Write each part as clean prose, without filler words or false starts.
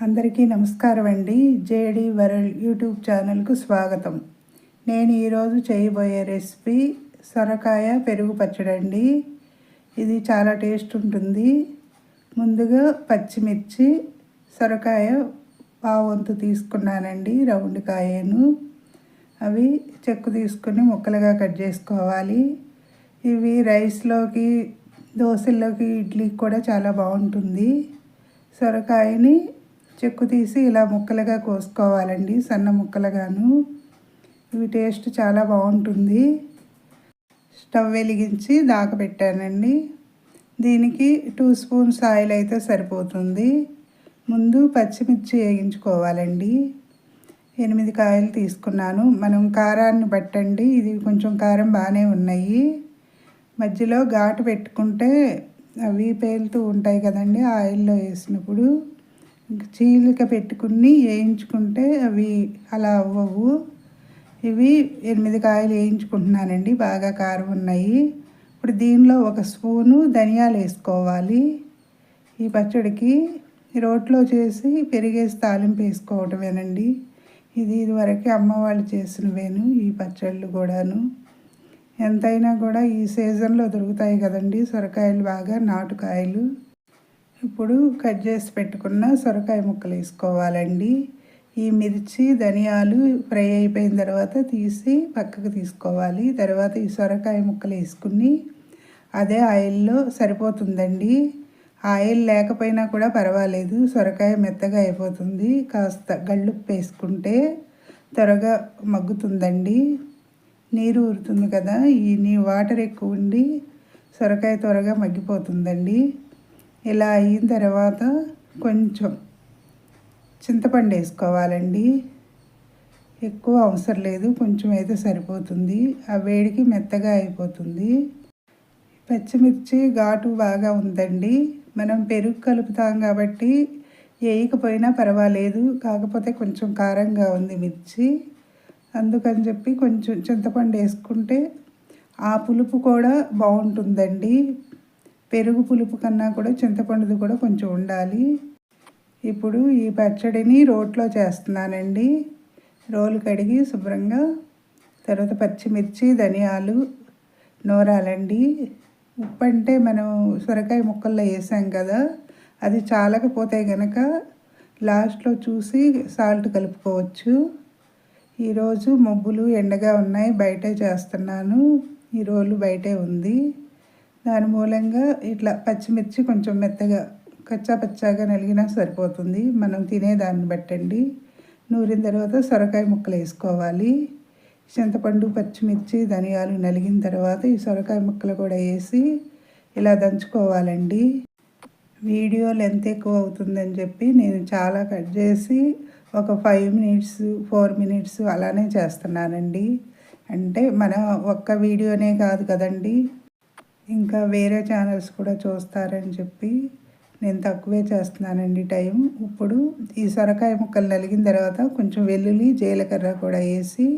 అందరికీ నమస్కారం అండి. జేడి వరల్డ్ యూట్యూబ్ ఛానల్కు స్వాగతం. నేను ఈరోజు చేయబోయే రెసిపీ సొరకాయ పెరుగు పచ్చడి అండి. ఇది చాలా టేస్ట్ ఉంటుంది. ముందుగా పచ్చిమిర్చి, సొరకాయ పావంతు తీసుకున్నానండి, రౌండ్ కాయను. అవి చెక్కు తీసుకుని ముక్కలుగా కట్ చేసుకోవాలి. ఇవి రైస్లోకి, దోశల్లోకి, ఇడ్లీకి కూడా చాలా బాగుంటుంది. సొరకాయని చెక్కు తీసి ఇలా ముక్కలుగా కోసుకోవాలండి, సన్న ముక్కలుగాను. ఇవి టేస్ట్ చాలా బాగుంటుంది. స్టవ్ వెలిగించి దాకపెట్టానండి. దీనికి 2 స్పూన్స్ ఆయిల్ అయితే సరిపోతుంది. ముందు పచ్చిమిర్చి వేయించుకోవాలండి. 8 కాయలు తీసుకున్నాను. మనం కారాన్ని బట్టండి. ఇది కొంచెం కారం బాగానే ఉన్నాయి. మధ్యలో ఘాటు పెట్టుకుంటే అవి పేలుతూ ఉంటాయి కదండి ఆయిల్లో వేసినప్పుడు. చీలిక పెట్టుకుని వేయించుకుంటే అవి అలా అవ్వవు. ఇవి 8 కాయలు వేయించుకుంటున్నానండి, బాగా కారం ఉన్నాయి. ఇప్పుడు దీనిలో 1 స్పూను ధనియాలు వేసుకోవాలి. ఈ పచ్చడికి రోట్లో చేసి పెరిగేసి తాలింపు వేసుకోవటమేనండి. ఇదివరకు అమ్మ వాళ్ళు చేసినవేను ఈ పచ్చళ్ళు కూడాను. ఎంతైనా కూడా ఈ సీజన్లో దొరుకుతాయి కదండి సొరకాయలు, బాగా నాటుకాయలు. ఇప్పుడు కట్ చేసి పెట్టుకున్న సొరకాయ ముక్కలు వేసుకోవాలండి. ఈ మిర్చి, ధనియాలు ఫ్రై అయిపోయిన తర్వాత తీసి పక్కకు తీసుకోవాలి. తర్వాత ఈ సొరకాయ ముక్కలు వేసుకుని అదే ఆయిల్లో సరిపోతుందండి. ఆయిల్ లేకపోయినా కూడా పర్వాలేదు, సొరకాయ మెత్తగా అయిపోతుంది. కాస్త గళ్ళుప్పు వేసుకుంటే త్వరగా మగ్గుతుందండి. నీరు ఊరుతుంది కదా, ఈ వాటర్ ఎక్కువ ఉండి సొరకాయ త్వరగా మగ్గిపోతుందండి. ఇలా అయిన తర్వాత కొంచెం చింతపండు వేసుకోవాలండి. ఎక్కువ అవసరం లేదు, కొంచెం అయితే సరిపోతుంది. ఆ వేడికి మెత్తగా అయిపోతుంది. పచ్చిమిర్చి ఘాటు బాగా ఉందండి. మనం పెరుగు కలుపుతాం కాబట్టి వేయకపోయినా పర్వాలేదు, కాకపోతే కొంచెం కారంగా ఉంది మిర్చి. అందుకని చెప్పి కొంచెం చింతపండు వేసుకుంటే ఆ పులుపు కూడా బాగుంటుందండి. పెరుగు పులుపు కన్నా కూడా చింతపండుది కూడా కొంచెం ఉండాలి. ఇప్పుడు ఈ పచ్చడిని రోట్లో చేస్తున్నానండి. రోలు కడిగి శుభ్రంగా, తర్వాత పచ్చిమిర్చి, ధనియాలు నూరాలండి. ఉప్పు అంటే మనం సొరకాయ ముక్కల్లో వేసాం కదా, అది చాలకపోతే కనుక లాస్ట్లో చూసి సాల్ట్ కలుపుకోవచ్చు. ఈరోజు మబ్బులు ఎండగా ఉన్నాయి, బయటే చేస్తున్నాను. ఈ రోలు బయటే ఉంది. దాని మూలంగా ఇట్లా పచ్చిమిర్చి కొంచెం మెత్తగా కచ్చా పచ్చాగా నలిగినా సరిపోతుంది, మనం తినేదాన్ని బట్టండి. నూరిన తర్వాత సొరకాయ ముక్కలు వేసుకోవాలి. చింతపండు, పచ్చిమిర్చి, ధనియాలు నలిగిన తర్వాత ఈ సొరకాయ ముక్కలు కూడా వేసి ఇలా దంచుకోవాలండి. వీడియో లెంత్ ఎక్కువ అవుతుందని చెప్పి నేను చాలా కట్ చేసి ఒక 5 మినిట్స్ 4 మినిట్స్ అలానే చేస్తున్నానండి. అంటే మన ఒక్క వీడియోనే కాదు కదండి, ఇంకా వేరే ఛానల్స్ కూడా చూస్తారని చెప్పి నేను తక్కువే చేస్తున్నానండి టైం. ఇప్పుడు ఈ సొరకాయ ముక్కలు నలిగిన తర్వాత కొంచెం వెల్లుల్లి, జీలకర్ర కూడా వేసి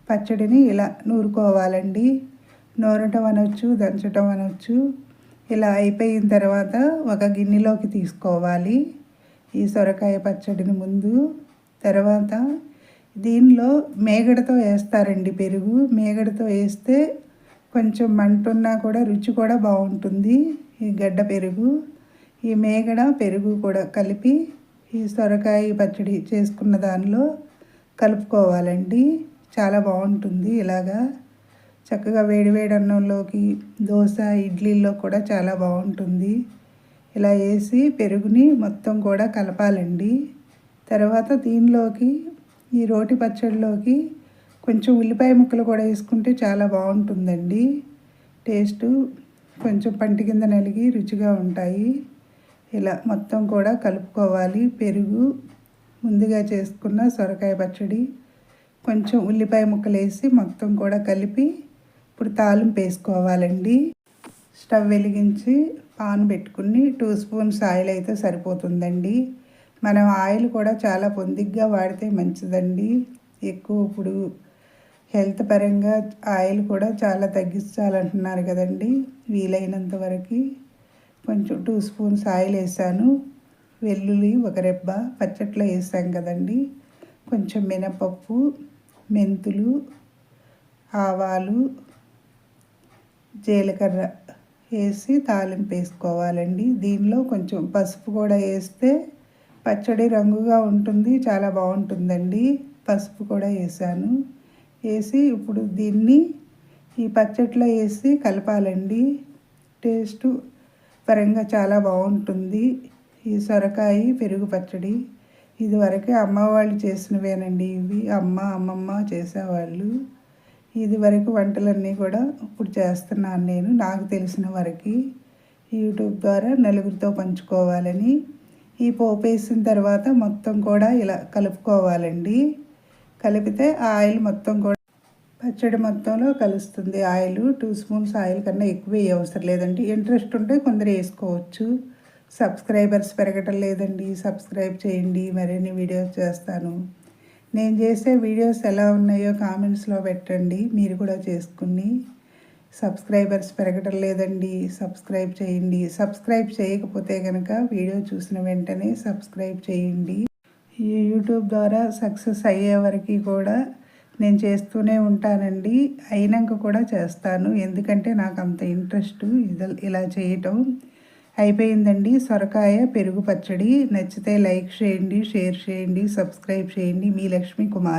పచ్చడిని ఇలా నూరుకోవాలండి. నూరటం అనొచ్చు, దంచటం అనొచ్చు. ఇలా అయిపోయిన తర్వాత ఒక గిన్నెలోకి తీసుకోవాలి ఈ సొరకాయ పచ్చడిని ముందు. తర్వాత దీనిలో మేగడతో వేస్తారండి పెరుగు. మేగడతో వేస్తే కొంచెం మంటున్నా కూడా రుచి కూడా బాగుంటుంది. ఈ గడ్డ పెరుగు, ఈ మేగడ పెరుగు కూడా కలిపి ఈ సొరకాయ పచ్చడి చేసుకున్న దానిలో కలుపుకోవాలండి. చాలా బాగుంటుంది. ఇలాగా చక్కగా వేడివేడి అన్నంలోకి, దోశ, ఇడ్లీల్లో కూడా చాలా బాగుంటుంది. ఇలా వేసి పెరుగుని మొత్తం కూడా కలపాలండి. తర్వాత దీనిలోకి, ఈ రోటి పచ్చడిలోకి కొంచెం ఉల్లిపాయ ముక్కలు కూడా వేసుకుంటే చాలా బాగుంటుందండి. టేస్టు కొంచెం పంటి కింద నలిగి రుచిగా ఉంటాయి. ఇలా మొత్తం కూడా కలుపుకోవాలి. పెరుగు, ముందుగా చేసుకున్న సొరకాయ పచ్చడి, కొంచెం ఉల్లిపాయ ముక్కలు వేసి మొత్తం కూడా కలిపి ఇప్పుడు తాలింపు వేసుకోవాలండి. స్టవ్ వెలిగించి పాన్ పెట్టుకుని 2 స్పూన్స్ ఆయిల్ అయితే సరిపోతుందండి. మనం ఆయిల్ కూడా చాలా పొందిగ్గా వాడితే మంచిదండి. ఎక్కువ ఇప్పుడు హెల్త్ పరంగా ఆయిల్ కూడా చాలా తగ్గించాలంటున్నారు కదండి. వీలైనంత వరకు కొంచెం 2 స్పూన్స్ ఆయిల్ వేసాను. వెల్లుల్లి ఒక రెబ్బ పచ్చట్లో వేసాం కదండి, కొంచెం మినపప్పు, మెంతులు, ఆవాలు, జీలకర్ర వేసి తాలింపు వేసుకోవాలండి. దీనిలో కొంచెం పసుపు కూడా వేస్తే పచ్చడి రంగుగా ఉంటుంది, చాలా బాగుంటుందండి. పసుపు కూడా వేసాను. వేసి ఇప్పుడు దీన్ని ఈ పచ్చట్లో వేసి కలపాలండి. టేస్ట్ పరంగా చాలా బాగుంటుంది ఈ సొరకాయ పెరుగు పచ్చడి. ఇదివరకే అమ్మ వాళ్ళు చేసినవేనండి ఇవి. అమ్మమ్మ చేసేవాళ్ళు. ఇదివరకు వంటలన్నీ కూడా ఇప్పుడు చేస్తున్నాను నేను, నాకు తెలిసిన వరకు. యూట్యూబ్ ద్వారా నలుగురితో పంచుకోవాలని. ఈ పోపు వేసిన తర్వాత మొత్తం కూడా ఇలా కలుపుకోవాలండి. కలిపితే ఆ ఆయిల్ మొత్తం కూడా పచ్చడి మొత్తంలో కలుస్తుంది. ఆయిల్ 2 స్పూన్స్ ఆయిల్ కన్నా ఎక్కువ అవసరం లేదండి. ఇంట్రెస్ట్ ఉంటే కొందరు వేసుకోవచ్చు. సబ్స్క్రైబర్స్ పెరగటం లేదండి, సబ్స్క్రైబ్ చేయండి, మరిన్ని వీడియోస్ చేస్తాను. నేను చేసే వీడియోస్ ఎలా ఉన్నాయో కామెంట్స్లో పెట్టండి, మీరు కూడా చేసుకుని. సబ్స్క్రైబర్స్ పెరగటం లేదండి, సబ్స్క్రైబ్ చేయండి. సబ్స్క్రైబ్ చేయకపోతే కనుక వీడియో చూసిన వెంటనే సబ్స్క్రైబ్ చేయండి. ఈ యూట్యూబ్ ద్వారా సక్సెస్ అయ్యే వరకు కూడా నేను చేస్తూనే ఉంటానండి. అయినాక కూడా చేస్తాను, ఎందుకంటే నాకు అంత ఇంట్రెస్ట్ ఇలా చేయటం. అయిపోయిందండి సొరకాయ పెరుగు పచ్చడి. నచ్చితే లైక్ చేయండి, షేర్ చేయండి, సబ్స్క్రైబ్ చేయండి. మీ లక్ష్మీ కుమారి.